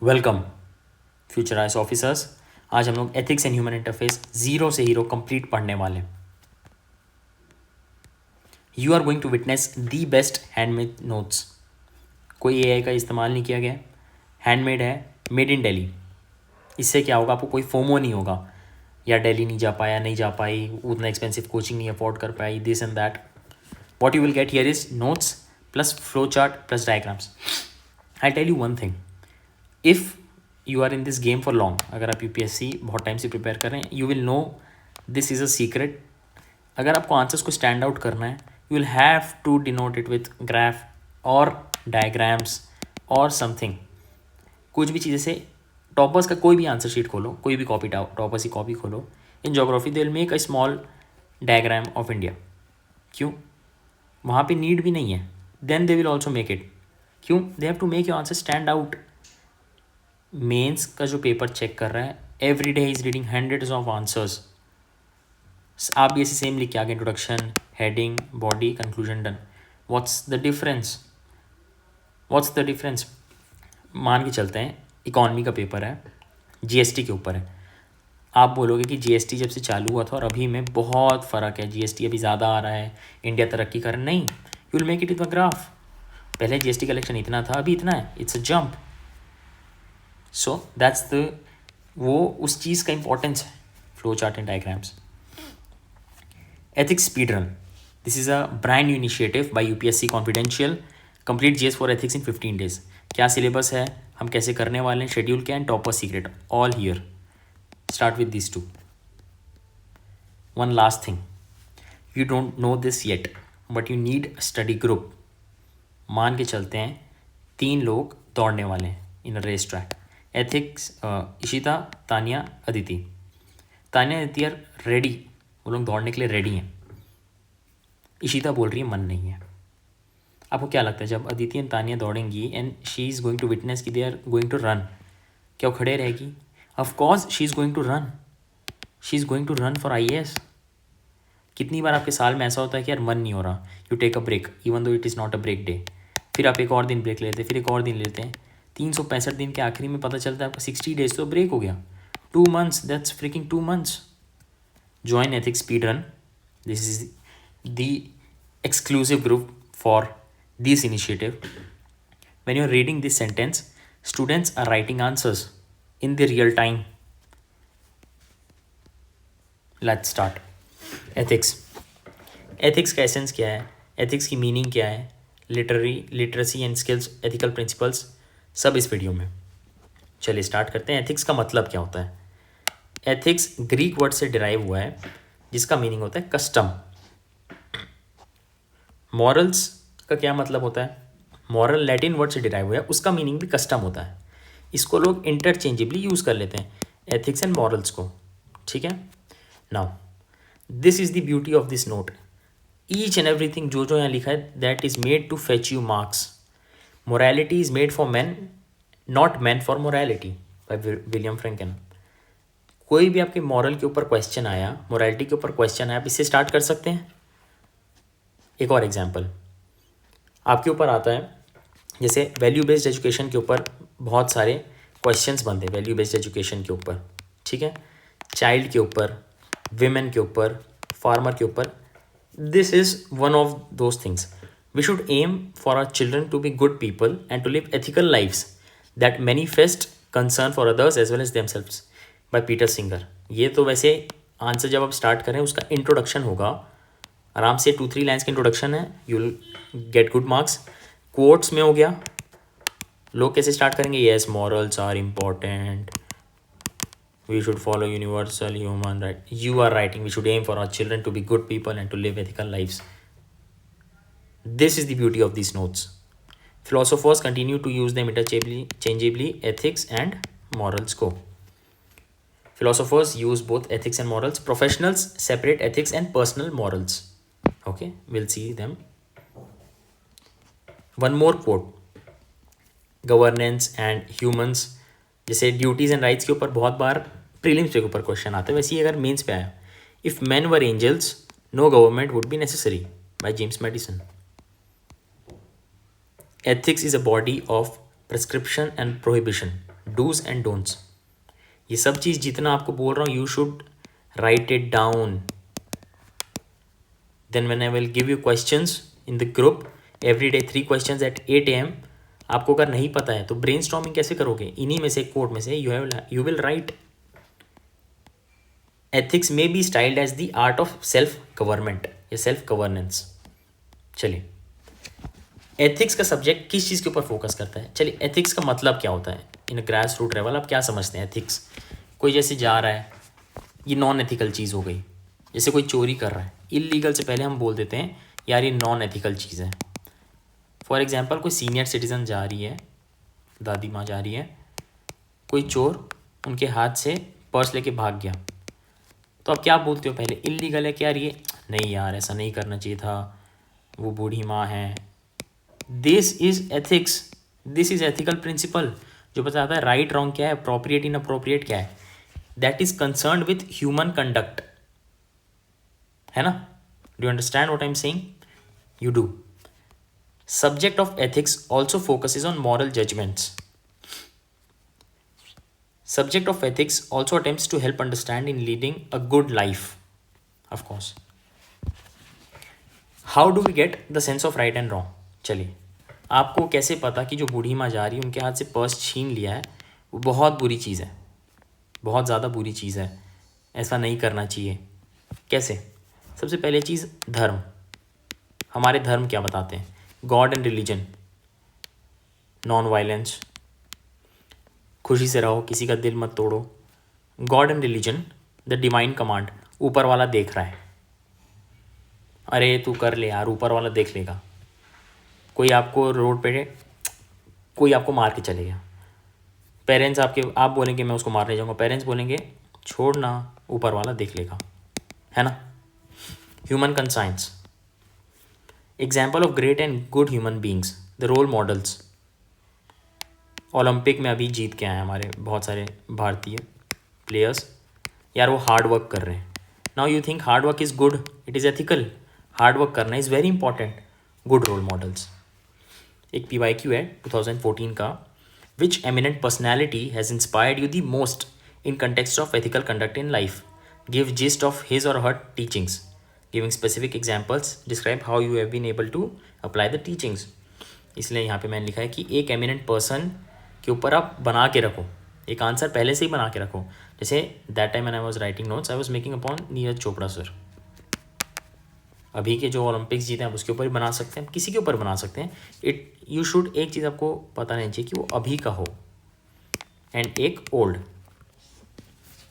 Welcome future IAS officers. आज हम लोग ethics and human interface zero से हीरो कंप्लीट पढ़ने वाले हैं। You are going to witness the best handmade notes. कोई एआई का इस्तेमाल नहीं किया गया, हैंडमेड है, मेड इन दिल्ली। इससे क्या होगा, आपको कोई फोमो नहीं होगा, या दिल्ली नहीं जा पाया, नहीं जा पाई, उतना एक्सपेंसिव कोचिंग नहीं अफोर्ड कर पाई, this and that. What you will get here is notes plus flow chart plus diagrams. I tell you one thing, if you are in this game for long, अगर आप UPSC बहुत time से prepare कर रहे हैं, you will know this is a secret. अगर आपको answers को स्टैंड आउट करना है, you will have to denote it with graph और डायग्राम्स और समथिंग। कुछ भी चीज़ से टॉपर्स का कोई भी आंसर शीट खोलो, कोई भी कॉपी टॉपर्स की कॉपी खोलो, in geography they will make a small diagram of India. क्यों? वहाँ पे नीड भी नहीं है, then they will also make it. क्यों? They have to make your answer stand out. Mains का जो पेपर चेक कर रहा है, every day is reading hundreds of answers. आप भी ऐसे सेम लिख के आगे, introduction, heading, body, conclusion, done. What's the difference? What's the difference? मान के चलते हैं इकॉनमी का पेपर है, जीएसटी के ऊपर है। आप बोलोगे कि जीएसटी जब से चालू हुआ था और अभी में बहुत फ़र्क है, जीएसटी अभी ज़्यादा आ रहा है, इंडिया तरक्की कर रहा है। नहीं, you will make it in the graph. पहले जीएसटी कलेक्शन इतना था, अभी इतना है, it's a jump. So that's the, वो उस चीज़ का इंपॉर्टेंस है, flow chart and diagrams. Ethics speed run, this is a brand new initiative by UPSC confidential. Complete GS for ethics in 15 days। क्या सिलेबस है, हम कैसे करने वाले हैं, शेड्यूल क्या है, topper secret, all here. Start with this too. One last thing, you don't know this yet but you need study group. मान के चलते हैं 3 लोग दौड़ने वाले हैं in a race track. Ethics, Ishita, Tania, Aditi. Tania, Aditi are ready, वो लोग दौड़ने के लिए रेडी हैं। इशिता बोल रही है मन नहीं है। आपको क्या लगता है, जब अदिति एंड तानिया दौड़ेंगी and she is going to witness कि they are going to run, क्या वो खड़े रहेगी? Of course she is going to run, she is going to run for IAS. कितनी बार आपके साल में ऐसा होता है कि यार मन नहीं हो रहा, you take a break even though it is not a break day, फिर आप एक और दिन ब्रेक लेते हैं, फिर एक और दिन लेते हैं, 365 दिन के आखिरी में पता चलता है आपका 60 days तो ब्रेक हो गया, 2 months, that's fricking 2 months। Join Ethics Speedrun. This is the exclusive group for this initiative. When you're reading this sentence, students are writing answers in the real time. Let's start. Ethics. Ethics का essence क्या है, ethics की meaning क्या है, literacy and skills, ethical principles, सब इस video में। चलिए स्टार्ट करते हैं। एथिक्स का मतलब क्या होता है? एथिक्स ग्रीक वर्ड से डिराइव हुआ है, जिसका मीनिंग होता है कस्टम। मॉरल्स का क्या मतलब होता है? मॉरल लैटिन वर्ड से डिराइव हुआ है, उसका मीनिंग भी कस्टम होता है। इसको लोग इंटरचेंजेबली यूज़ कर लेते हैं, एथिक्स एंड मॉरल्स को। ठीक है, now this is the beauty of this note. Each and everything जो जो यहाँ लिखा है, that is made to fetch you marks. Morality is made for man, not man for morality, by William Franken. कोई भी आपके मॉरल के ऊपर क्वेश्चन आया, मोरालिटी के ऊपर क्वेश्चन आया, आप इससे स्टार्ट कर सकते हैं। एक और एग्जांपल आपके ऊपर आता है, जैसे वैल्यू बेस्ड एजुकेशन के ऊपर बहुत सारे क्वेश्चंस बनते हैं, वैल्यू बेस्ड एजुकेशन के ऊपर। ठीक है, चाइल्ड के ऊपर, विमेन के ऊपर, फार्मर के ऊपर। This is one of those things. We should aim for our children to be good people and to live ethical lifes that manifest concern for others as well as themselves, by Peter Singer. ये तो वैसे answer जब आप start करें, उसका introduction होगा, आराम से 2-3 लाइन्स का इंट्रोडक्शन है, you will get good marks. Quotes में हो गया, लोग कैसे स्टार्ट करेंगे, yes morals are important, we should follow universal human right, you are writing we should aim for our children to be good people and to live ethical lifes. This is the beauty of this notes. Philosophers continue to use them interchangeably, ethics and morals को. Philosophers use both ethics and morals. Professionals separate ethics and personal morals. Okay, we'll see them. One more quote. Governance and humans, जैसे duties and rights के ऊपर बहुत बार prelims के ऊपर question आते हैं, वैसे ही अगर मेंस पे आया, if men were angels, no government would be necessary, by James Madison. Ethics is a body of prescription and prohibition. Dos and don'ts, ये सब चीज़ जितना आपको बोल रहा हूँ you should write it down. Then when I will give you questions in the group every day 3 questions at 8 AM, आपको अगर नहीं पता है तो ब्रेनस्टॉर्मिंग कैसे करोगे, इन्हीं में से कोड में से you will write. Ethics may be styled as the art of self government या सेल्फ गवर्नेंस. चलिए, एथिक्स का सब्जेक्ट किस चीज़ के ऊपर फोकस करता है. चलिए, एथिक्स का मतलब क्या होता है इन ग्रास रूट लेवल, आप क्या समझते हैं एथिक्स. कोई जैसे जा रहा है, ये नॉन एथिकल चीज़ हो गई. जैसे कोई चोरी कर रहा है, इलीगल से पहले हम बोल देते हैं यार ये नॉन एथिकल चीज़ है. फॉर एग्जांपल कोई सीनियर सिटीज़न जा रही है, दादी माँ जा रही है, कोई चोर उनके हाथ से पर्स लेके भाग गया, तो आप क्या बोलते हो पहले, इलीगल है क्या ये, नहीं यार ऐसा नहीं करना चाहिए था, वो बूढ़ी माँ है. This is ethics, this is ethical principle जो बताता है राइट रॉन्ग क्या है, अप्रोप्रिएट इन अप्रोप्रिएट क्या है. That is concern with human conduct, है ना. Do you understand what I am saying, you do. Subject of ethics also focuses on moral judgements. Subject of ethics also attempts to help understand in leading a good life, of course. How do we get the sense of right and wrong? चलिए, आपको कैसे पता कि जो बूढ़ी माँ जा रही है उनके हाथ से पर्स छीन लिया है वो बहुत बुरी चीज़ है, बहुत ज़्यादा बुरी चीज़ है, ऐसा नहीं करना चाहिए. कैसे? सबसे पहले चीज़ धर्म. हमारे धर्म क्या बताते हैं, God and religion, non violence, खुशी से रहो, किसी का दिल मत तोड़ो. God and religion, the divine command, ऊपर वाला देख रहा है, अरे तू कर ले यार, ऊपर वाला देख लेगा. कोई आपको रोड पे कोई आपको मार के चले गया, पेरेंट्स आपके, आप बोलेंगे मैं उसको मारने जाऊँगा, पेरेंट्स बोलेंगे छोड़ ना, ऊपर वाला देख लेगा, है ना. Human conscience, example of great and good human beings, the role models. Olympic में अभी जीत के आए हैं हमारे बहुत सारे भारतीय प्लेयर्स, यार वो हार्ड वर्क कर रहे हैं. Now you think hard work is good, it is ethical. Hard work करना is very important. Good role models. एक PYQ है 2014 का, which eminent personality has inspired you the most in context of ethical conduct in life, give gist of his or her teachings, giving specific examples, describe how you have been able to apply the teachings. इसलिए यहाँ पे मैंने लिखा है कि एक eminent person के ऊपर आप बना के रखो, एक आंसर पहले से ही बना के रखो. जैसे that time when I was writing notes I was making upon Neeraj Chopra sir. अभी के जो ओलंपिक्स जीते हैं आप उसके ऊपर ही बना सकते हैं, किसी के ऊपर बना सकते हैं. इट यू शुड, एक चीज़ आपको पता नहीं चाहिए कि वो अभी का हो, एंड एक old,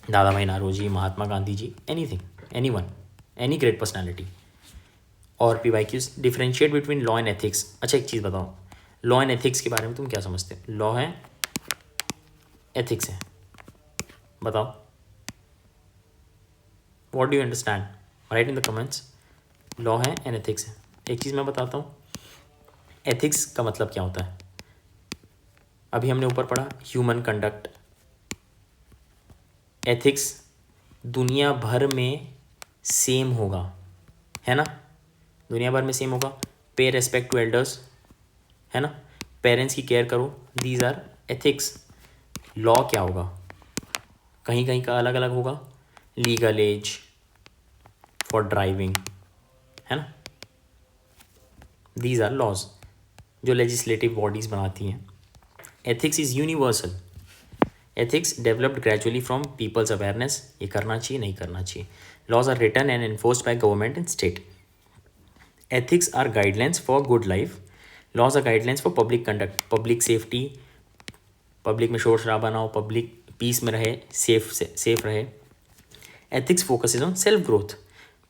Dadabhai Naoroji, Mahatma Gandhi ji, anything, anyone, any great personality. और PYQs, differentiate between law and ethics. अच्छा एक चीज़ बताओ, लॉ एंड एथिक्स के बारे में तुम क्या समझते हो. लॉ है, एथिक्स है, बताओ. What do you understand, right in the comments. Law है एंड एथिक्स है. एक चीज़ मैं बताता हूँ, एथिक्स का मतलब क्या होता है. अभी हमने ऊपर पढ़ा ह्यूमन कंडक्ट. एथिक्स दुनिया भर में सेम होगा, है ना, दुनिया भर में सेम होगा. पे रेस्पेक्ट टू एल्डर्स, है ना, पेरेंट्स की केयर करो, दीज आर एथिक्स. लॉ क्या होगा, कहीं कहीं का अलग अलग होगा. लीगल एज फॉर ड्राइविंग, है ना, दीज आर लॉज जो लेजिस्लेटिव बॉडीज़ बनाती हैं. Ethics is universal. Ethics developed gradually from people's awareness, ये करना चाहिए नहीं करना चाहिए. Laws are written and enforced by government and state. Ethics are guidelines for good life. Laws are guidelines for public conduct, public safety, public में शोर शराबा ना हो, पब्लिक पीस में रहे, सेफ रहे. Ethics focuses on self growth.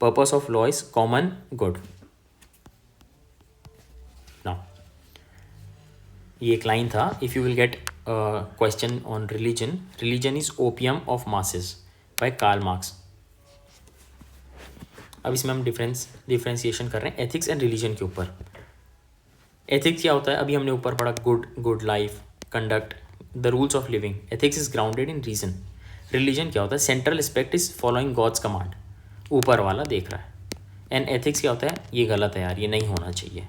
Purpose of law is common good. Now ये एक लाइन था, if you will get question on religion, religion is opium of masses by Karl Marx. अब इसमें हम differentiation कर रहे हैं एथिक्स एंड रिलीजन के ऊपर. एथिक्स क्या होता है, अभी हमने ऊपर पढ़ा good life, conduct, the rules of living. Ethics is grounded in reason. Religion क्या होता है, central aspect is following God's commands, ऊपर वाला देख रहा है. एंड एथिक्स क्या होता है, ये गलत है यार, ये नहीं होना चाहिए.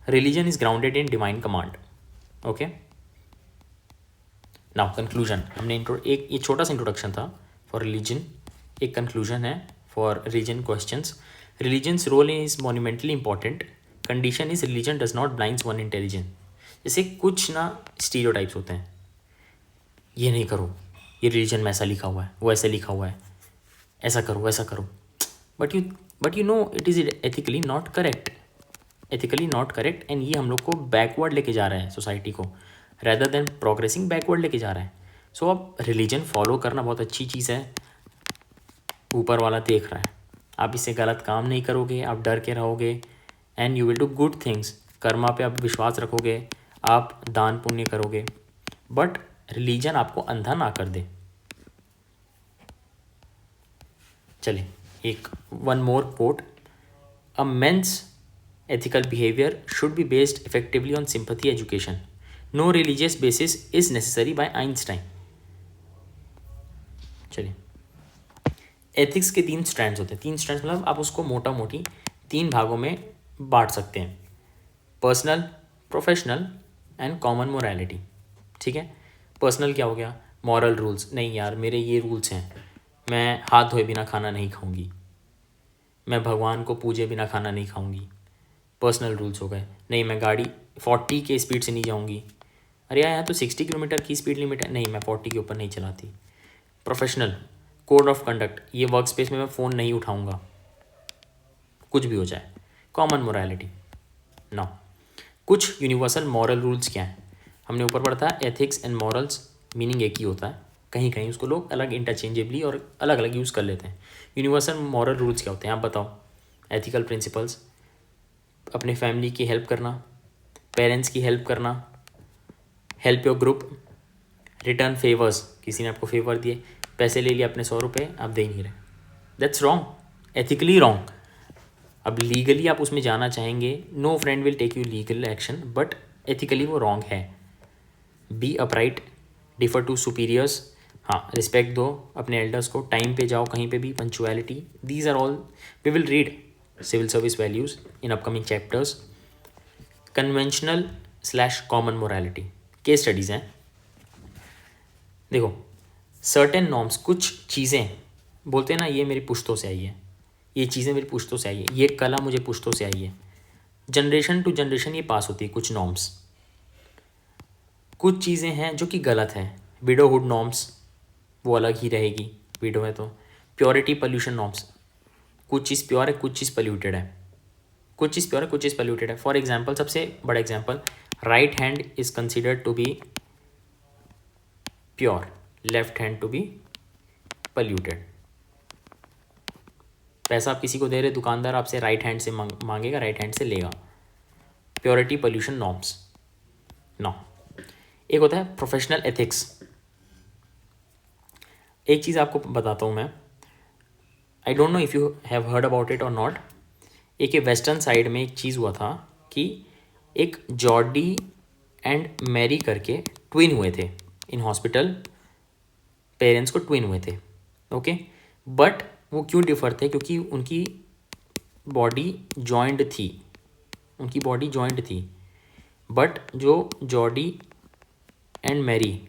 Religion is grounded in divine command. Okay, now conclusion, हमने एक ये छोटा सा इंट्रोडक्शन था फॉर रिलीजन, एक कंक्लूजन है for religion questions. Religion's role is monumentally important, condition is religion does not blinds one intelligence. जैसे कुछ ना स्टीरियोटाइप्स होते हैं, ये नहीं करो, ये रिलीजन में ऐसा लिखा हुआ है, वो ऐसे लिखा हुआ है, ऐसा करो वैसा करो, but you know it is ethically not correct, ethically not correct, and ये हम लोग को बैकवर्ड लेके जा रहा है सोसाइटी को, रेदर देन प्रोग्रेसिंग बैकवर्ड लेके जा रहा है। सो अब रिलीजन फॉलो करना बहुत अच्छी चीज़ है, ऊपर वाला देख रहा है, आप इससे गलत काम नहीं करोगे, आप डर के रहोगे, and you will do good things, Karma पे आप विश्वास रखोगे, आप दान पुण्य करोगे, बट रिलीजन आपको अंधा ना कर दे। चलिए एक one more quote, a man's ethical behavior should be based effectively on sympathy education. No religious basis is necessary by Einstein. चलिए, एथिक्स के 3 स्ट्रैंड्स होते हैं, 3 स्ट्रैंड्स मतलब आप उसको मोटा मोटी 3 भागों में बांट सकते हैं, personal, professional and common morality. ठीक है, पर्सनल क्या हो गया, मॉरल रूल्स, नहीं यार मेरे ये रूल्स हैं, मैं हाथ धोए बिना खाना नहीं खाऊंगी, मैं भगवान को पूजे बिना खाना नहीं खाऊंगी, पर्सनल रूल्स हो गए। नहीं मैं गाड़ी 40 के स्पीड से नहीं जाऊंगी, अरे यार यहाँ तो 60 किलोमीटर की स्पीड लिमिट है, नहीं मैं 40 के ऊपर नहीं चलाती। प्रोफेशनल कोड ऑफ कंडक्ट, ये वर्क स्पेस में मैं फ़ोन नहीं उठाऊंगा, कुछ भी हो जाए। Common morality. नाउ कुछ यूनिवर्सल मॉरल रूल्स क्या हैं, हमने ऊपर पढ़ा था एथिक्स एंड मॉरल्स मीनिंग एक ही होता है, कहीं कहीं उसको लोग अलग इंटरचेंजेबली और अलग अलग यूज़ कर लेते हैं। यूनिवर्सल मॉरल रूल्स क्या होते हैं आप बताओ। एथिकल प्रिंसिपल्स, अपने फैमिली की हेल्प करना, पेरेंट्स की हेल्प करना, help your group, return favours, किसी ने आपको फेवर दिए, पैसे ले लिए अपने 100 रुपये, आप दे नहीं रहे, दैट्स रॉन्ग, एथिकली रॉन्ग। अब लीगली आप उसमें जाना चाहेंगे, no friend will take you legal action, but ethically वो रॉन्ग है। Be upright, defer to superiors, हाँ रिस्पेक्ट दो अपने एल्डर्स को, टाइम पे जाओ कहीं पे भी, punctuality, these are all we will read civil service values in upcoming chapters. Conventional slash common morality, case studies हैं। देखो सर्टेन नॉर्म्स, कुछ चीज़ें बोलते हैं ना ये मेरी पुश्तों से आई है, ये चीज़ें मेरी पुश्तों से आई है, ये कला मुझे पुश्तों से आई है, जनरेशन टू जनरेशन ये पास होती है कुछ नॉर्म्स। कुछ चीज़ें हैं जो कि गलत हैं, विडोहुड नॉर्म्स वो अलग ही रहेगी, विडो है तो। प्योरिटी पोल्यूशन नॉर्म्स, कुछ चीज़ प्योर है कुछ चीज़ पोल्यूटेड है, कुछ चीज़ प्योर है कुछ चीज़ पोल्यूटेड है। फॉर एग्जांपल सबसे बड़ा example, right hand is considered to be pure, left hand to be polluted. पैसा आप किसी को दे रहे, दुकानदार आपसे राइट हैंड से मांगेगा, राइट हैंड से लेगा। Purity pollution norms. नौ एक होता है प्रोफेशनल एथिक्स। एक चीज़ आपको बताता हूँ मैं, I don't know if you have heard about it और नॉट। एक वेस्टर्न साइड में एक चीज़ हुआ था कि एक जॉर्डी एंड मैरी करके ट्विन हुए थे इन हॉस्पिटल, पेरेंट्स को ट्विन हुए थे, ओके, बट वो क्यों डिफर थे, क्योंकि उनकी बॉडी जॉइंट थी, उनकी बॉडी जॉइंट थी, बट जो जॉर्डी एंड मैरी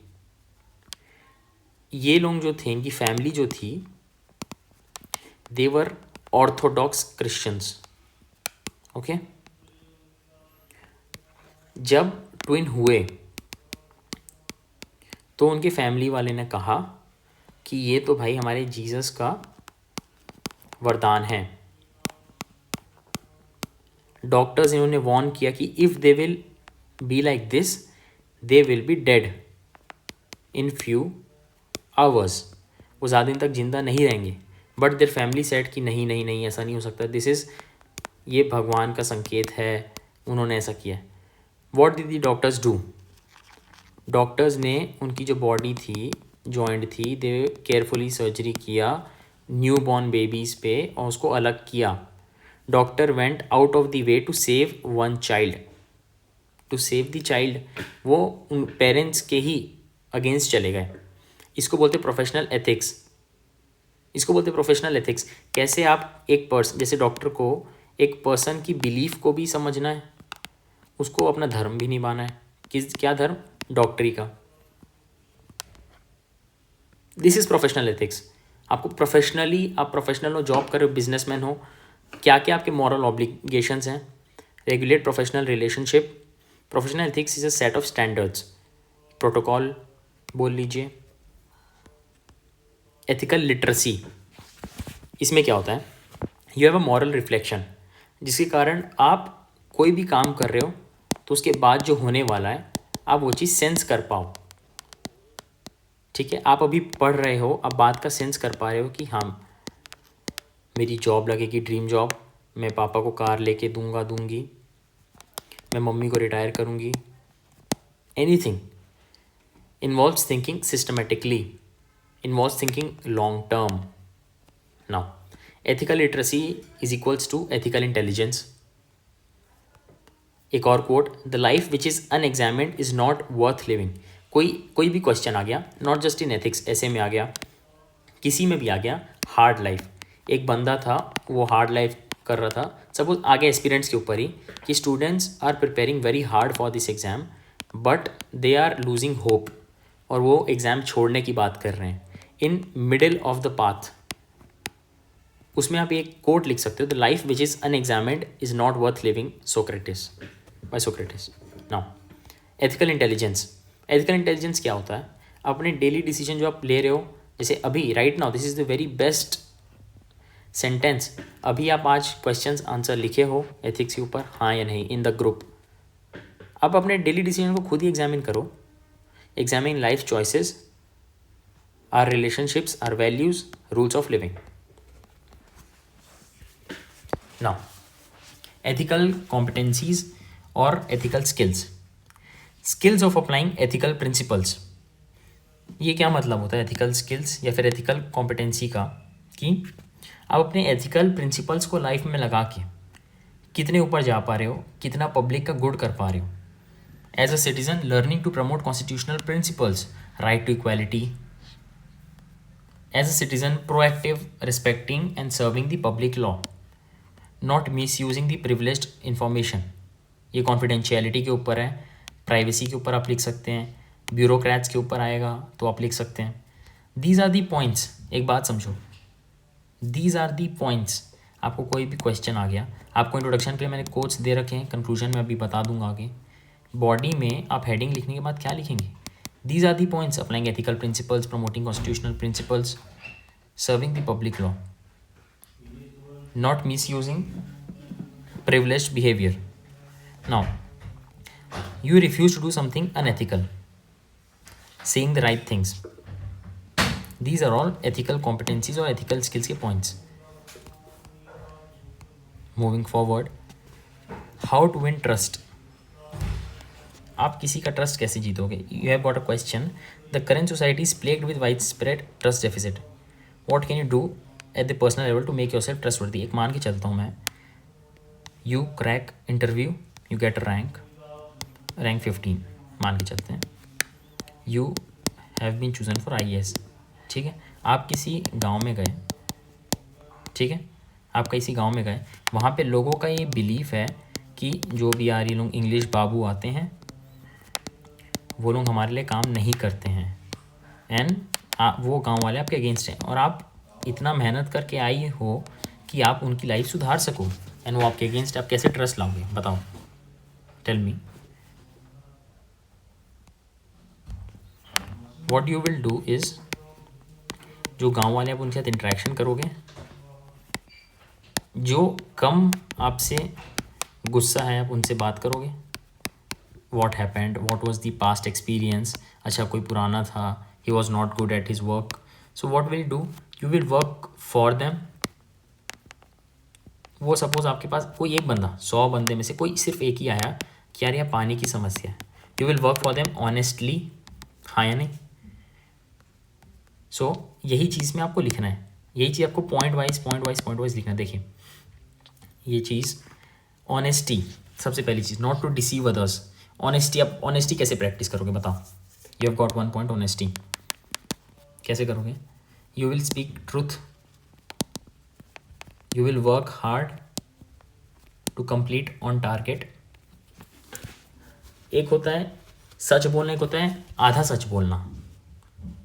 ये लोग जो थे, इनकी फैमिली जो थी, दे वर ऑर्थोडॉक्स क्रिश्चियंस, ओके। जब ट्विन हुए तो उनके फैमिली वाले ने कहा कि ये तो भाई हमारे जीसस का वरदान है। डॉक्टर्स इन्होंने वार्न किया कि if they will be like this they will be dead in few hours, वो ज़्यादा दिन तक जिंदा नहीं रहेंगे। बट देयर फैमिली सेड कि नहीं नहीं नहीं ऐसा नहीं हो सकता, दिस इज़, ये भगवान का संकेत है, उन्होंने ऐसा किया। What did the doctors do, doctors ने उनकी जो बॉडी थी जॉइंट थी, दे केयरफुली सर्जरी किया न्यू बॉर्न बेबीज़ पे और उसको अलग किया। Doctor went out of the way to save one child, to save the child, वो उन पेरेंट्स के ही अगेंस्ट चले गए। इसको बोलते प्रोफेशनल एथिक्स, इसको बोलते प्रोफेशनल एथिक्स। कैसे आप एक पर्सन, जैसे डॉक्टर को एक पर्सन की बिलीफ को भी समझना है, उसको अपना धर्म भी निभाना है, किस क्या धर्म, डॉक्टरी का। This is professional ethics. आपको प्रोफेशनली, आप प्रोफेशनल हो, जॉब कर रहे हो, बिजनेसमैन हो, क्या क्या आपके मॉरल ऑब्लिगेशंस हैं। Regulate professional relationship. Professional ethics is a set of standards, protocol बोल लीजिए। एथिकल लिटरेसी, इसमें क्या होता है, you have a moral reflection, जिसके कारण आप कोई भी काम कर रहे हो तो उसके बाद जो होने वाला है आप वो चीज़ सेंस कर पाओ। ठीक है, आप अभी पढ़ रहे हो, आप बात का सेंस कर पा रहे हो कि हाँ मेरी जॉब लगेगी, ड्रीम जॉब, मैं पापा को कार लेके दूंगी, मैं मम्मी को रिटायर करूँगी। Anything involves thinking systematically, involves thinking long term. Now ethical literacy is equals to ethical intelligence. एक और quote, the life which is unexamined is not worth living. कोई भी क्वेश्चन आ गया, नॉट जस्ट इन एथिक्स, ऐसे में आ गया, किसी में भी आ गया, हार्ड लाइफ, एक बंदा था वो हार्ड लाइफ कर रहा था, सपोज आगे एस्पिरेंट्स के ऊपर ही कि students are preparing very hard for this exam but they are losing hope, और वो एग्ज़ाम छोड़ने की बात कर रहे हैं in middle of the path. उसमें आप एक कोट लिख सकते हो, the life which is unexamined is not worth living, Socrates, by Socrates. Now ethical intelligence, ethical intelligence क्या होता है, अपने डेली डिसीजन जो आप ले रहे हो, जैसे अभी right now this is the very best sentence, अभी आप आज क्वेश्चंस आंसर लिखे हो एथिक्स के ऊपर, हाँ या नहीं, इन द ग्रुप। आप अपने डेली डिसीजन को खुद ही एग्जामिन करो, examine life choices, our relationships, our values, rules of living. Now ethical competencies और ethical skills, skills of applying ethical principles. ये क्या मतलब होता है एथिकल स्किल्स या फिर एथिकल कॉम्पिटेंसी का, कि आप अपने एथिकल प्रिंसिपल्स को लाइफ में लगा के कितने ऊपर जा पा रहे हो, कितना पब्लिक का गुड कर पा रहे हो। As a citizen learning to promote constitutional principles, right to equality. As a citizen proactive, respecting and serving the public law, not misusing the privileged information. ये कॉन्फिडेंशियलिटी के ऊपर है, प्राइवेसी के ऊपर आप लिख सकते हैं, ब्यूरोक्रेट्स के ऊपर आएगा तो आप लिख सकते हैं। दीज आर दी पॉइंट्स, एक बात समझो, दीज आर दी पॉइंट्स। आपको कोई भी क्वेश्चन आ गया, आपको इंट्रोडक्शन पे मैंने कोट्स दे रखे हैं, कंक्लूजन में अभी बता दूंगा आगे। बॉडी में आप हेडिंग लिखने के बाद क्या लिखेंगे, these are the points applying ethical principles, promoting constitutional principles, serving the public law, not misusing privileged behavior. Now, you refuse to do something unethical, saying the right things. These are all ethical competencies or ethical skills के points. Moving forward, how to win trust. आप किसी का trust कैसे जीतोगे? You have got a question. The current society is plagued with widespread trust deficit. What can you do at the personal level to make yourself trustworthy? एक मान के चलता हूँ मैं, you crack interview, you get a rank 15 मान के चलते हैं, you have been chosen for IAS। ठीक है, आप किसी गांव में गए, ठीक है, आप किसी गांव में गए, वहाँ पे लोगों का ये बिलीफ है कि जो भी यार ये लोग इंग्लिश बाबू आते हैं वो लोग हमारे लिए काम नहीं करते हैं, एंड वो गांव वाले आपके अगेंस्ट हैं, और आप इतना मेहनत करके आई हो कि आप उनकी लाइफ सुधार सको, एंड वो आपके अगेंस्ट, आप कैसे ट्रस्ट लाओगे बताओ, tell me. What you will do is, जो गांव वाले आप उनके साथ इंटरेक्शन करोगे, जो कम आपसे गुस्सा है आप उनसे बात करोगे, what happened, what was the past experience, अच्छा कोई पुराना था, he was not good at his work, so what will do, you will work for them. वो सपोज आपके पास कोई एक बंदा, 100 बंदे में से कोई सिर्फ एक ही आया कि यार यह पानी की समस्या है, you will work for them honestly, हाँ या नहीं। सो यही चीज़ में आपको लिखना है, यही चीज़ आपको पॉइंट वाइज लिखना है। देखिए ये चीज़ ऑनेस्टी, सबसे पहली चीज़, not to deceive others. Honesty, आप ऑनेस्टी कैसे प्रैक्टिस करोगे बताओ, you have got 1 point honesty, कैसे करोगे, you will speak truth, you will work hard to complete on target. एक होता है सच बोलना, एक होता है आधा सच बोलना,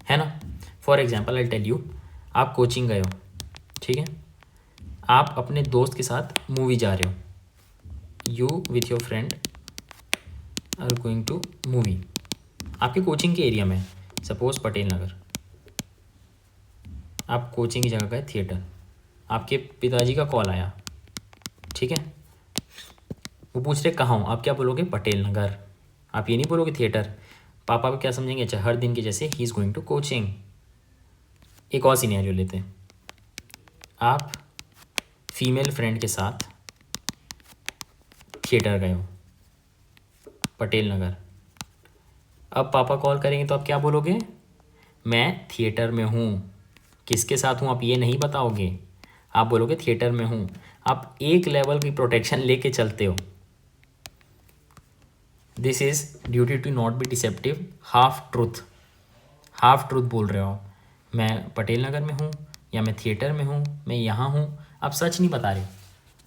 है ना। For example I tell you, आप कोचिंग गए हो, ठीक है, आप अपने दोस्त के साथ मूवी जा रहे हो, you with your friend are going to movie, आपके कोचिंग के एरिया में, सपोज पटेल नगर, आप कोचिंग की जगह गए थिएटर, आपके पिताजी का कॉल आया, ठीक है, वो पूछ रहे कहाँ हूँ, आप क्या बोलोगे, पटेल नगर, आप ये नहीं बोलोगे थिएटर। पापा को क्या समझेंगे, अच्छा हर दिन के जैसे ही इज़ गोइंग टू कोचिंग। एक और सिनेरियो लेते हैं, आप फीमेल फ्रेंड के साथ थिएटर गए हो, पटेल नगर, अब पापा कॉल करेंगे तो आप क्या बोलोगे, मैं थिएटर में हूँ, किसके साथ हूँ आप ये नहीं बताओगे, आप बोलोगे थिएटर में हूँ। आप एक लेवल की प्रोटेक्शन लेके चलते हो। This is duty to not be deceptive, half truth बोल रहे हो, मैं पटेल नगर में हूँ या मैं थिएटर में हूँ, मैं यहाँ हूँ, आप सच नहीं बता रहे,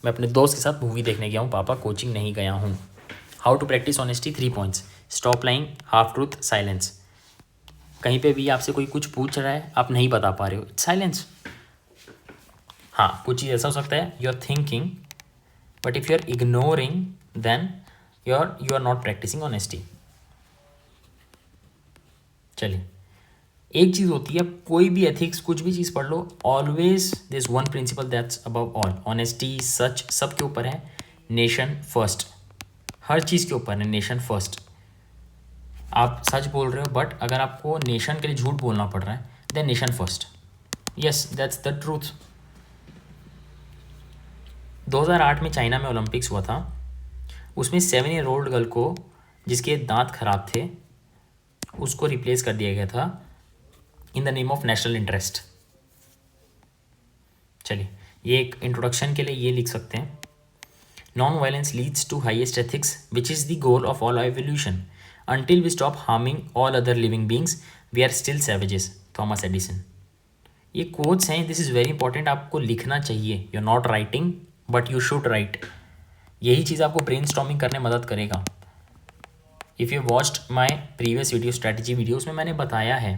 मैं अपने दोस्त के साथ मूवी देखने गया हूँ पापा, कोचिंग नहीं गया हूँ। How to practise honesty, 3 points, stop lying, half truth, silence. कहीं पे भी आपसे कोई कुछ पूछ रहा है, आप नहीं बता पा रहे हो, साइलेंस। हाँ, कुछ चीज़ ऐसा हो सकता है, you are thinking but if you are ignoring then you are not practising honesty. चलिए, एक चीज़ होती है, कोई भी एथिक्स कुछ भी चीज़ पढ़ लो, always this one principle that's above all, honesty, सच, सब के ऊपर है, नेशन फर्स्ट, हर चीज़ के ऊपर है नेशन फर्स्ट। आप सच बोल रहे हो बट अगर आपको नेशन के लिए झूठ बोलना पड़ रहा है, then nation first, yes that's the truth. 2008 में चाइना में ओलंपिक्स हुआ था, उसमें 7-year-old गर्ल को जिसके दांत खराब थे उसको रिप्लेस कर दिया गया था in the name of national interest. चलिए, ये एक इंट्रोडक्शन के लिए ये लिख सकते हैं, non violence leads to highest ethics which is the goal of all evolution until we stop harming all other living beings we are still savages, Thomas Edison. ये कोट्स हैं, दिस इज़ वेरी इंपॉर्टेंट, आपको लिखना चाहिए, you are not writing but you should write, यही चीज़ आपको brainstorming करने में मदद करेगा। If you watched my previous video, strategy video, उसमें मैंने बताया है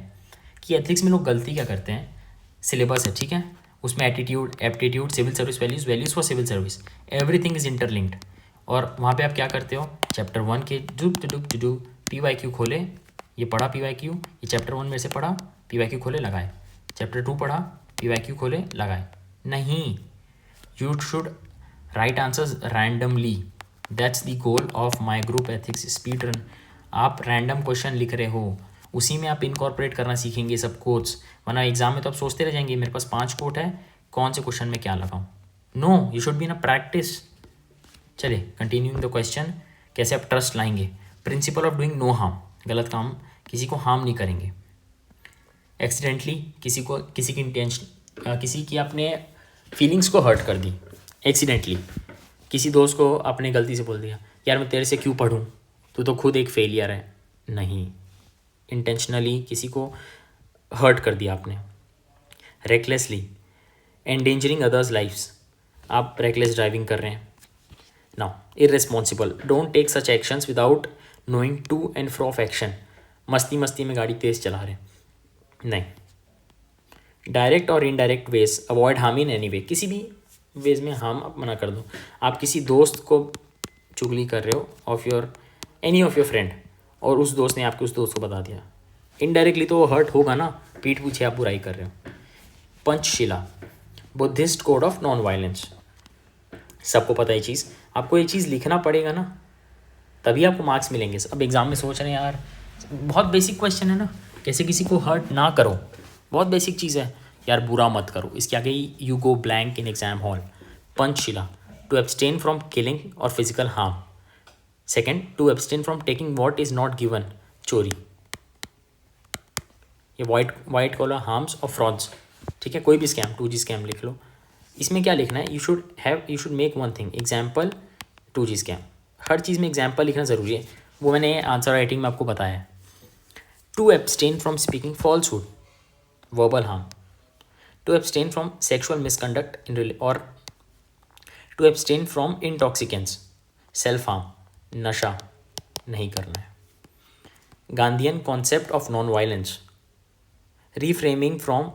कि एथिक्स में लोग गलती क्या करते हैं, सिलेबस है, ठीक है, उसमें attitude, aptitude, civil service values, values for civil service, everything is interlinked, और वहाँ पे आप क्या करते हो, चैप्टर 1 के डू PYQ खोले, ये पढ़ा PYQ, ये चैप्टर 1 मेरे से पढ़ा, PYQ खोले लगाए, चैप्टर 2 पढ़ा, PYQ खोले लगाए, नहीं, you should right answers randomly, that's the goal of my group ethics speed run. आप रैंडम क्वेश्चन लिख रहे हो, उसी में आप इनकॉर्पोरेट करना सीखेंगे सब कोट्स, वरना एग्जाम में तो आप सोचते रह जाएंगे मेरे पास 5 कोट है, कौन से क्वेश्चन में क्या लगाऊं। No, you should be in a practice. चलिए, कंटिन्यूइंग द क्वेश्चन, कैसे आप ट्रस्ट लाएंगे, principle of doing no harm, गलत काम, किसी को हार्म नहीं करेंगे, एक्सीडेंटली किसी को, किसी की इंटेंशन, किसी की आपने फीलिंग्स को हर्ट कर दी, एक्सीडेंटली किसी दोस्त को आपने गलती से बोल दिया, यार मैं तेरे से क्यों पढ़ूं, तू तो खुद एक फेलियर है, नहीं, इंटेंशनली किसी को हर्ट कर दिया आपने। रेकलेसली, एंडेंजरिंग अदर्स लाइफ्स, आप रेकलेस ड्राइविंग कर रहे हैं। Now, irresponsible, don't take such actions without knowing to and fro of action, मस्ती मस्ती में गाड़ी तेज़ चला रहे हैं, नहीं। डायरेक्ट और indirect ways, avoid harm in any way, किसी भी वेज में हार्म आप मना कर दो। आप किसी दोस्त को चुगली कर रहे हो of your any of your friend, और उस दोस्त ने आपके उस दोस्त को बता दिया, इनडायरेक्टली तो वो हर्ट होगा ना, पीठ पीछे आप बुराई कर रहे हो। Panchshila, Buddhist code of non violence, सबको पता है चीज़, आपको ये चीज़ लिखना पड़ेगा ना, तभी आपको मार्क्स मिलेंगे। अब एग्ज़ाम में सोच रहे हैं यार बहुत बेसिक क्वेश्चन है ना, कैसे किसी को हर्ट ना करो, बहुत बेसिक चीज़ है यार, बुरा मत करो, इसके आगे you go blank in exam hall. Panchshila, to abstain from killing और physical harm, second to abstain from taking what is not given, चोरी, ये वाइट कॉलर हार्म्स और फ्रॉड्स, ठीक है, कोई भी स्कैम, 2G स्कैम लिख लो, इसमें क्या लिखना है, you should make one thing, example 2G scam, हर चीज़ में एग्जाम्पल लिखना ज़रूरी है, वो मैंने आंसर राइटिंग में आपको बताया है। To abstain from speaking falsehood, verbal harm, to abstain from sexual misconduct in, और to abstain from intoxicants, self harm, नशा नहीं करना है। Gandhian concept of non violence, reframing from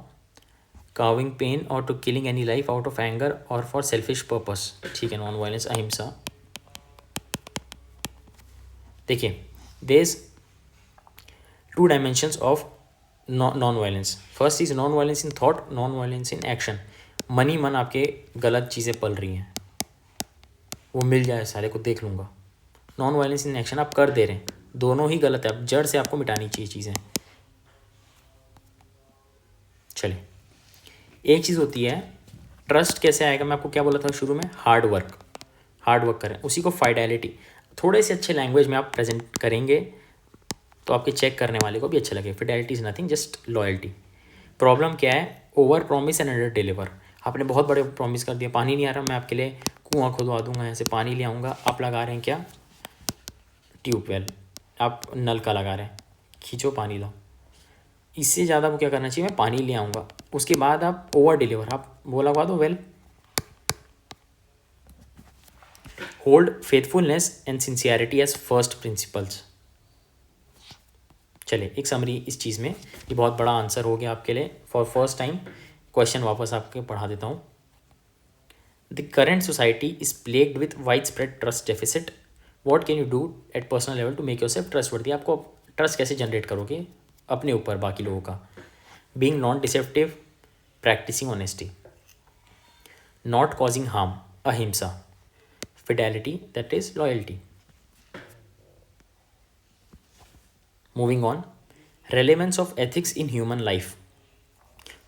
causing pain or to killing any life out of anger or for selfish purpose, ठीक है, non violence अहिंसा. देखिए, there's two dimensions of non-violence. First is non-violence in thought, non-violence in action. मन ही मन आपके गलत चीज़ें पल रही हैं, वो मिल जाए सारे को देख लूँगा. नॉन वायलेंस इन एक्शन आप कर दे रहे हैं, दोनों ही गलत है. अब जड़ से आपको मिटानी चाहिए चीज़ें. चलिए, एक चीज़ होती है ट्रस्ट. कैसे आएगा? मैं आपको क्या बोला था शुरू में? हार्ड वर्क करें, उसी को फाइडेलिटी. थोड़े से अच्छे लैंग्वेज में आप प्रेजेंट करेंगे तो आपके चेक करने वाले को भी अच्छा लगे. Fidelity is nothing, just loyalty. Problem क्या है? Over promise and under deliver. आपने बहुत बड़े प्रॉमिस कर दिया, पानी नहीं आ रहा, मैं आपके लिए कुआं खुदवा दूंगा, यहाँ से पानी ले आऊँगा. आप लगा रहे हैं क्या? ट्यूबवेल. आप नल का लगा रहे हैं, खींचो पानी लो. इससे ज़्यादा वो क्या करना चाहिए? मैं पानी ले आऊँगा. उसके बाद आप ओवर डिलीवर, आप वो लगा दो. Well, hold faithfulness and sincerity as first principles. चलिए, एक समरी इस चीज़ में, ये बहुत बड़ा आंसर हो गया आपके लिए. फॉर फर्स्ट टाइम क्वेश्चन वापस आपके पढ़ा देता हूँ. The current society is plagued with widespread trust deficit. What can you do at personal level to make yourself trustworthy? आपको ट्रस्ट कैसे जनरेट करोगे अपने ऊपर बाकी लोगों का? Being non deceptive, practising honesty, not causing harm, ahimsa, fidelity, that is loyalty. Moving on, relevance of ethics in human life.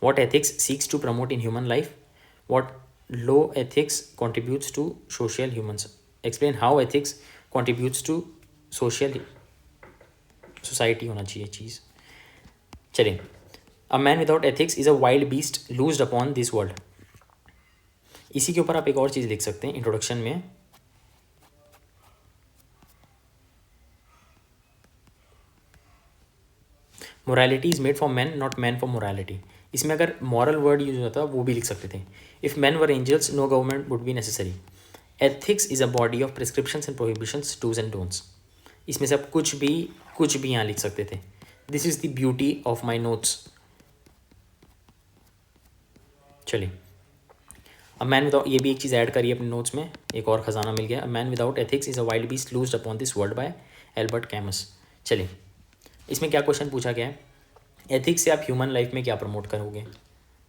What ethics seeks to promote in human life? What low ethics contributes to social humans? Explain how ethics contributes to social society होना चाहिए चीज़. चलिए, a man without ethics is a wild beast loosed upon this world. इसी के ऊपर आप एक और चीज़ लिख सकते हैं इंट्रोडक्शन में. Morality is made for man, not man for morality. इसमें अगर मॉरल वर्ड यूज होता वो भी लिख सकते थे. If men were angels, no government would be necessary. Ethics is a body of prescriptions and prohibitions, dos and don'ts. इसमें से आप कुछ भी यहाँ लिख सकते थे. This is the beauty of my notes. चलिए, अ मैन विदाउट, ये भी एक चीज़ ऐड करिए अपने नोट्स में, एक और खजाना मिल गया. A man without ethics is a wild beast लूज्ड upon this world by Albert कैमस. चलिए, इसमें क्या क्वेश्चन पूछा गया है? एथिक्स से आप ह्यूमन लाइफ में क्या प्रमोट करोगे?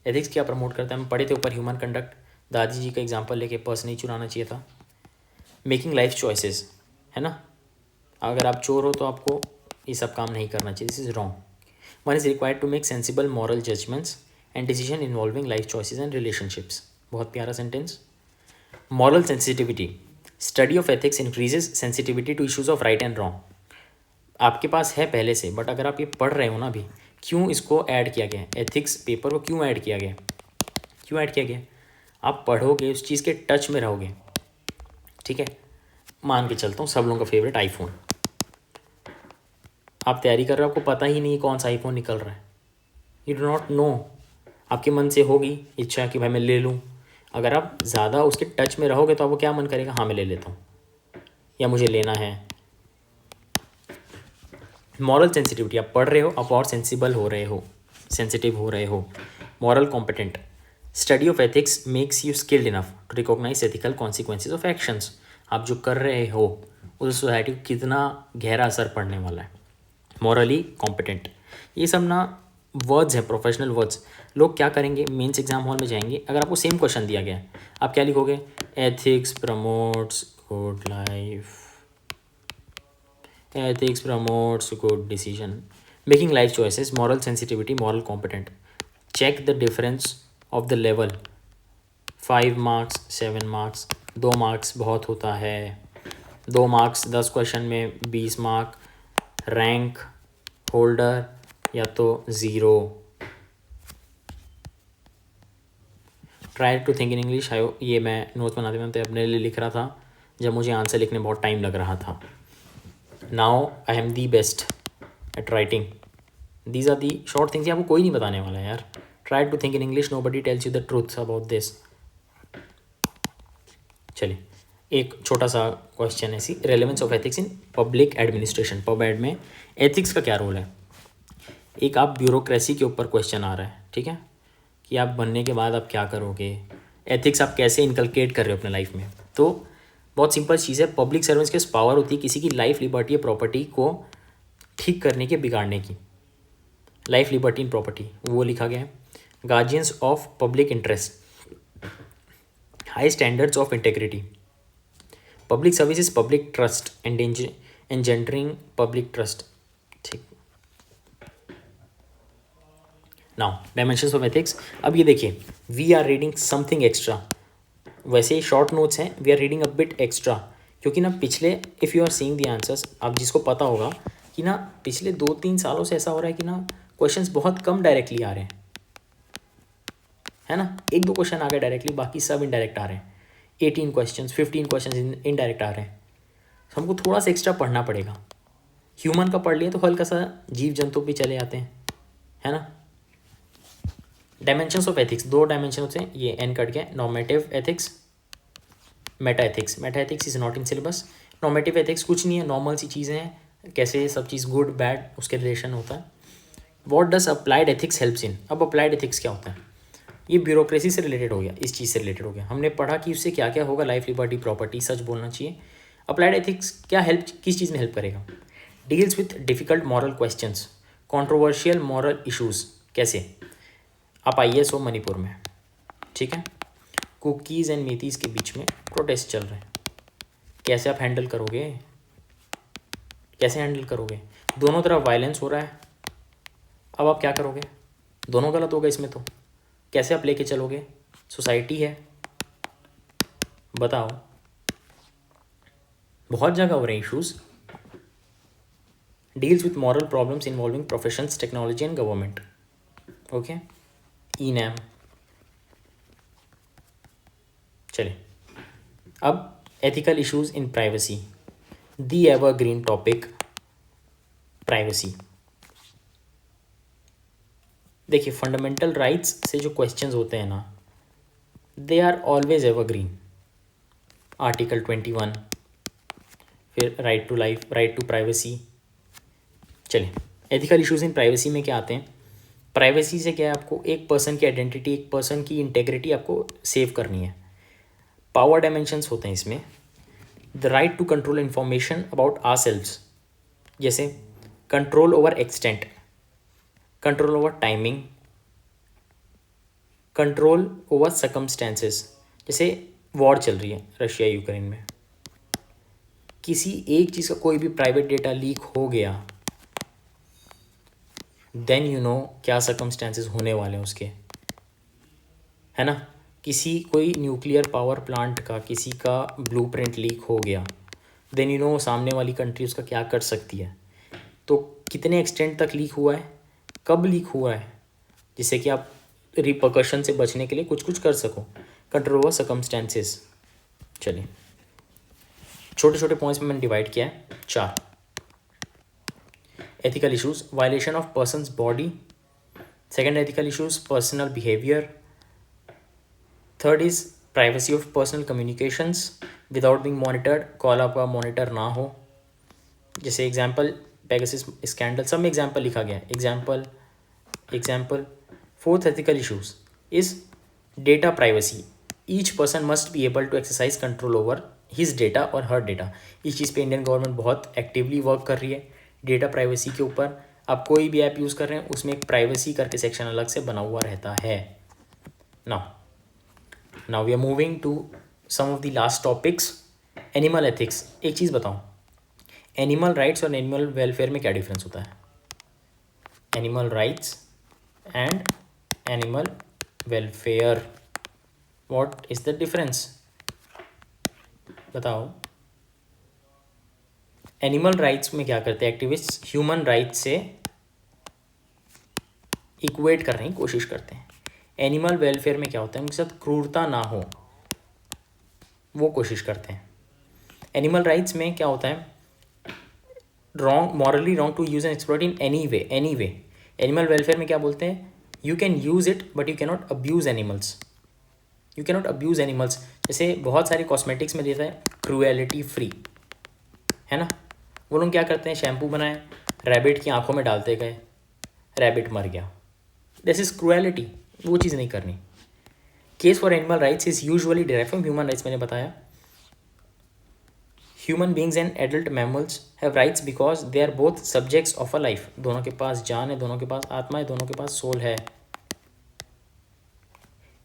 एथिक्स क्या प्रमोट करता है? हम पढ़े थे ऊपर ह्यूमन कंडक्ट. दादी जी का एग्जांपल लेके पर्स नहीं चुराना चाहिए था. मेकिंग लाइफ चॉइसेस, है ना? अगर आप चोर हो तो आपको ये सब काम नहीं करना चाहिए. This is wrong. One is required to make sensible moral judgments and decision involving life choices and relationships. बहुत प्यारा sentence. Moral sensitivity. Study of ethics increases sensitivity to issues of right and wrong. आपके पास है पहले से, but अगर आप ये पढ़ रहे हो ना अभी, क्यों इसको ऐड किया गया? एथिक्स पेपर को क्यों ऐड किया गया? क्यों ऐड किया गया? आप पढ़ोगे, उस चीज़ के टच में रहोगे. ठीक है, मान के चलता हूँ सब लोगों का फेवरेट आईफोन. आप तैयारी कर रहे हो, आपको पता ही नहीं कौन सा आईफोन निकल रहा है. You do not know. आपके मन से होगी इच्छा कि भाई मैं ले लूँ. अगर आप ज़्यादा उसके टच में रहोगे तो आपको क्या मन करेगा? हाँ, मैं ले लेता हूँ, या मुझे लेना है. मॉरल सेंसिटिविटी, आप पढ़ रहे हो, आप और सेंसिबल हो रहे हो, सेंसिटिव हो रहे हो. Moral competent. Study of ethics makes you skilled enough to recognise ethical consequences of actions. आप जो कर रहे हो उस सोसाइटी को कितना गहरा असर पड़ने वाला है. Morally competent. ये सब ना वर्ड्स हैं, प्रोफेशनल वर्ड्स. लोग क्या करेंगे? मेंस एग्जाम हॉल में जाएंगे, अगर आपको सेम क्वेश्चन दिया गया है, आप क्या लिखोगे? Ethics promotes good life, ethics promotes good decision making life choices, moral sensitivity, moral competent. Check the difference of the level. 5 marks, 7 marks. 2 marks बहुत होता है. 2 marks 10 क्वेश्चन में 20 मार्क. रैंक होल्डर या तो 0. Try to think in English. ये मैं note बनाते बनाते अपने लिए लिख रहा था जब मुझे आंसर लिखने बहुत टाइम लग रहा था. Now I am the best at writing. These are the short things. आपको कोई नहीं बताने वाला है यार. Try to think in English. Nobody tells you the truth about this. चलिए, एक छोटा सा क्वेश्चन है C. Relevance of ethics in public administration. Pub ad में एथिक्स का क्या रोल है? एक आप ब्यूरोक्रेसी के ऊपर क्वेश्चन आ रहा है, ठीक है, कि आप बनने के बाद आप क्या करोगे, एथिक्स आप कैसे इनकलकेट कर रहे हो अपने लाइफ में। तो बहुत सिंपल चीज़ है, पब्लिक सर्वेंट्स के पावर होती है किसी की लाइफ, लिबर्टी या प्रॉपर्टी को ठीक करने की, बिगाड़ने की। लाइफ, लिबर्टी एंड प्रॉपर्टी वो लिखा गया है। Guardians of public interest, high standards of integrity, public services, public trust, engendering public trust, ठीक। Now dimensions of ethics. अब ये देखिए, we are reading something extra, वैसे ही शॉर्ट नोट्स हैं, we are reading a bit extra, क्योंकि ना पिछले, if you are seeing the answers, आप जिसको पता होगा कि ना पिछले 2-3 सालों से ऐसा हो रहा है कि ना क्वेश्चंस बहुत कम डायरेक्टली आ रहे हैं, है ना, 1-2 क्वेश्चन आ गए डायरेक्टली, बाकी सब इनडायरेक्ट आ रहे हैं। 18 क्वेश्चन, 15 क्वेश्चन इनडायरेक्ट आ रहे हैं। तो हमको थोड़ा सा एक्स्ट्रा पढ़ना पड़ेगा। ह्यूमन का पढ़ लिए तो हल्का सा जीव जंतु भी चले आते हैं, है ना। डायमेंशंस ऑफ एथिक्स, 2 डायमेंशन होते हैं, ये एन कट गया। Normative ethics, Meta ethics. Meta ethics is not in syllabus. Normative ethics कुछ नहीं है, नॉर्मल सी चीज़ें हैं, कैसे सब चीज़ गुड बैड उसके रिलेशन होता है। What does applied ethics helps in. अब अप्लाइड एथिक्स क्या होता है, ये ब्यूरोक्रेसी से रिलेटेड हो गया, इस चीज़ से रिलेटेड हो गया। हमने पढ़ा कि उससे क्या क्या होगा, लाइफ, लिबर्टी, प्रॉपर्टी, सच बोलना चाहिए। अप्लाइड एथिक्स क्या हेल्प, किस चीज़ में हेल्प करेगा। Deals with difficult moral questions, controversial moral issues. कैसे, आप IAS हो मणिपुर में, ठीक है, कुकीज़ एंड मेथीज़ के बीच में प्रोटेस्ट चल रहे हैं, कैसे आप हैंडल करोगे, कैसे हैंडल करोगे। दोनों तरफ वायलेंस हो रहा है, अब आप क्या करोगे, दोनों गलत हो गए इसमें, तो कैसे आप लेके चलोगे, सोसाइटी है, बताओ। बहुत जगह हो रहे हैं issues. Deals with moral problems involving professions, technology and government, okay, ENAM। चलिए, अब ethical issues in privacy, the evergreen topic privacy. देखिए, फंडामेंटल राइट्स से जो क्वेश्चंस होते हैं ना, they are always evergreen. Article 21, फिर right to life, right to privacy. चलिए, एथिकल इश्यूज इन प्राइवेसी में क्या आते हैं। प्राइवेसी से क्या है, आपको एक पर्सन की आइडेंटिटी, एक पर्सन की इंटेग्रिटी आपको सेव करनी है। पावर डायमेंशंस होते हैं इसमें। The right to control information about ourselves, जैसे control over extent, control over timing, control over circumstances. जैसे वॉर चल रही है रशिया यूक्रेन में, किसी एक चीज़ का कोई भी प्राइवेट डेटा लीक हो गया, देन यू नो क्या सर्कमस्टेंसेस होने वाले हैं उसके, है ना। किसी कोई न्यूक्लियर पावर प्लांट का किसी का ब्लूप्रिंट लीक हो गया, देन यू नो सामने वाली कंट्री उसका क्या कर सकती है। तो कितने एक्सटेंट तक लीक हुआ है, कब लीक हुआ है, जिससे कि आप रिपरकशन से बचने के लिए कुछ कुछ कर सको। Control over circumstances. चलिए, छोटे छोटे पॉइंट्स में मैंने डिवाइड किया है 4। Ethical issues, violation of persons body. Second ethical issues, personal behaviour. Third is privacy of personal communications without being monitored, call आपका मॉनिटर ना हो। जैसे एग्जाम्पल पेगासस स्कैंडल, सब में एग्जाम्पल लिखा गया है, example. Fourth ethical issues is data privacy, each person must be able to exercise control over his data और हर डेटा। इस चीज़ पे इंडियन गवर्नमेंट बहुत एक्टिवली वर्क कर रही है, डेटा प्राइवेसी के ऊपर। आप कोई भी ऐप यूज़ कर रहे हैं उसमें एक प्राइवेसी करके सेक्शन अलग से बना हुआ रहता है। Now we are moving to some of the last topics. Animal ethics. एक चीज़ बताऊँ, एनिमल राइट्स और एनिमल वेलफेयर में क्या डिफरेंस होता है। Animal rights and animal welfare, what is the difference, बताओ। एनिमल राइट्स में क्या करते हैं एक्टिविस्ट, ह्यूमन राइट्स से इक्वेट करने की कोशिश करते हैं। एनिमल वेलफेयर में क्या होता है, उनके साथ क्रूरता ना हो वो कोशिश करते हैं। एनिमल राइट्स में क्या होता है, wrong, morally wrong to use and exploit in any way. Animal welfare में क्या बोलते हैं, you can use it but you cannot abuse animals, you cannot abuse animals. जैसे बहुत सारी कॉस्मेटिक्स में देता है क्रूएलिटी फ्री, है ना। वो लोग क्या करते हैं, शैम्पू बनाए, रैबिट की आंखों में डालते गए, रैबिट मर गया, दिस इज क्रुएलिटी, वो चीज़ नहीं करनी। Case for animal rights is usually derive from human rights, मैंने बताया। Human beings and adult mammals have rights because they are both subjects of a life, दोनों के पास जान है, दोनों के पास आत्मा है, दोनों के पास सोल है।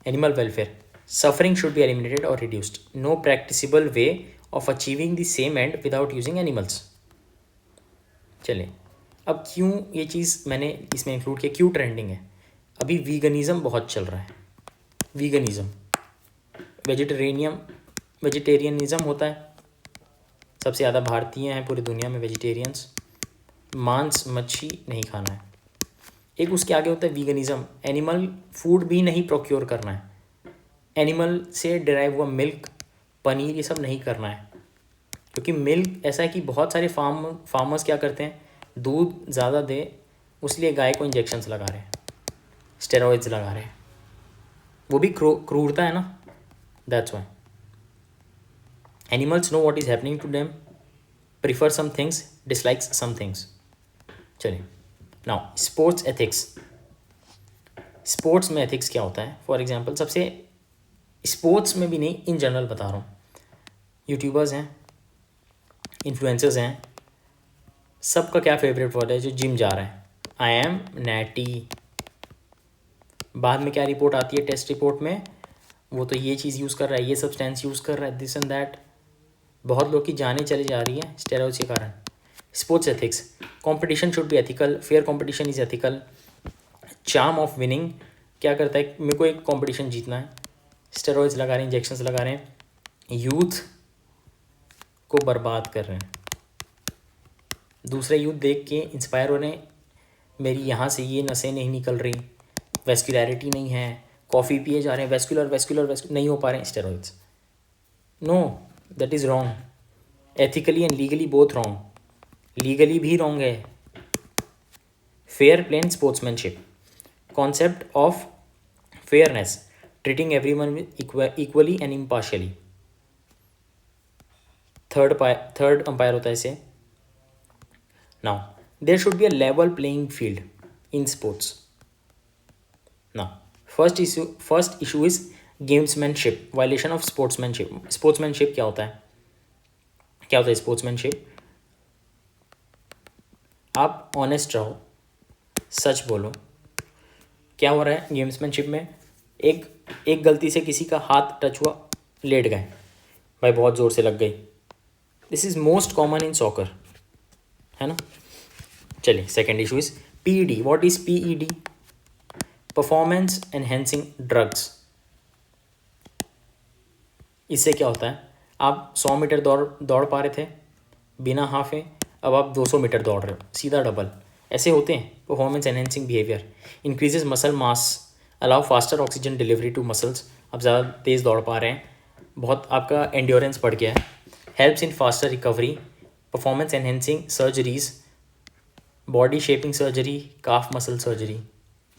Animal welfare, suffering should be eliminated और reduced, no practicable way of achieving the same end without using animals. चलिए, अब क्यों ये चीज़ मैंने इसमें इंक्लूड किया, क्यों ट्रेंडिंग है? अभी वीगनिज़म बहुत चल रहा है। वीगनिज़म, वेजिटेरियनिज़म होता है, सबसे ज़्यादा भारतीय हैं पूरी दुनिया में वेजिटेरियंस, मांस मच्छी नहीं खाना है। एक उसके आगे होता है वीगनिज़म, एनिमल फूड भी नहीं प्रोक्योर करना है, एनिमल से डिराइव हुआ मिल्क, पनीर, ये सब नहीं करना है। क्योंकि मिल्क ऐसा है कि बहुत सारे फार्मर्स क्या करते हैं, दूध ज़्यादा दे उसलिए गाय को इंजेक्शन्स लगा रहे हैं, स्टेरॉइड्स लगा रहे हैं, वो भी क्रूरता है ना, that's why. Animals know what is happening to them, prefer some things, dislikes some things. चलिए, नाउ स्पोर्ट्स एथिक्स। स्पोर्ट्स में एथिक्स क्या होता है? फॉर एग्जांपल, सबसे स्पोर्ट्स में भी नहीं, इन जनरल बता रहा हूँ, यूट्यूबर्स हैं, इन्फ्लुएंसर्स हैं, सबका क्या फेवरेट वर्ड है जो जिम जा रहा है? I am natty. बाद में क्या रिपोर्ट आती है टेस्ट रिपोर्ट में? वो तो ये चीज़ यूज़ कर रहा है, ये सब्सटेंस यूज़ कर रहा है, दिस एंड दैट। बहुत लोग की जानें चली जा रही है स्टेरॉइड्स के कारण। Sports ethics, competition should be ethical, fair competition is ethical, charm of winning, क्या करता है, मेरे को एक कंपटीशन जीतना है, स्टेरॉइड्स लगा रहे हैं, इंजेक्शंस लगा रहे हैं, यूथ को बर्बाद कर रहे हैं। दूसरे यूथ देख के इंस्पायर हो रहे हैं, मेरी यहाँ से ये नसें नहीं निकल रही, वेस्कुलैरिटी नहीं है, कॉफ़ी पिए जा रहे हैं, वेस्कुलर नहीं हो पा रहे हैं, steroids. No, that is wrong, ethically and legally both wrong. Legally भी रॉन्ग है। Fair play and sportsmanship, concept of fairness, treating everyone equally and impartially. Third umpire होता है इसे। Now there should be a level playing field in sports. Now first issue is gamesmanship, violation of sportsmanship. Sportsmanship क्या होता है? क्या होता है sportsmanship? आप ऑनेस्ट रहो, सच बोलो। क्या हो रहा है गेम्समैनशिप में? एक गलती से किसी का हाथ टच हुआ, लेट गए, भाई बहुत ज़ोर से लग गई। This is most common in soccer, है ना। चलिए, second issue is PED. What is PED? Performance enhancing drugs. इससे क्या होता है, आप 100 मीटर दौड़ पा रहे थे बिना हाफे, अब आप 200 मीटर दौड़ रहे हो, सीधा डबल। ऐसे होते हैं performance enhancing behaviour. Increases muscle mass, allow faster oxygen delivery to muscles, आप ज़्यादा तेज़ दौड़ पा रहे हैं, बहुत आपका एंड्योरेंस बढ़ गया है। Helps in faster recovery, performance enhancing surgeries, body shaping surgery, calf muscle surgery,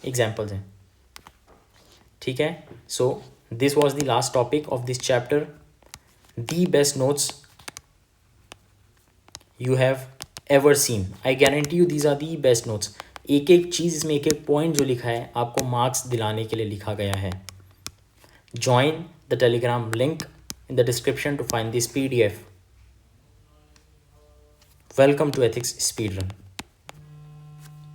examples हैं। ठीक है, so this was the last topic of this chapter, the best notes you have ever seen. I guarantee you these are the best notes. एक एक चीज़ इसमें, एक एक point जो लिखा है आपको मार्क्स दिलाने के लिए लिखा गया है। Join the Telegram link in the description to find this PDF. Welcome to Ethics Speedrun.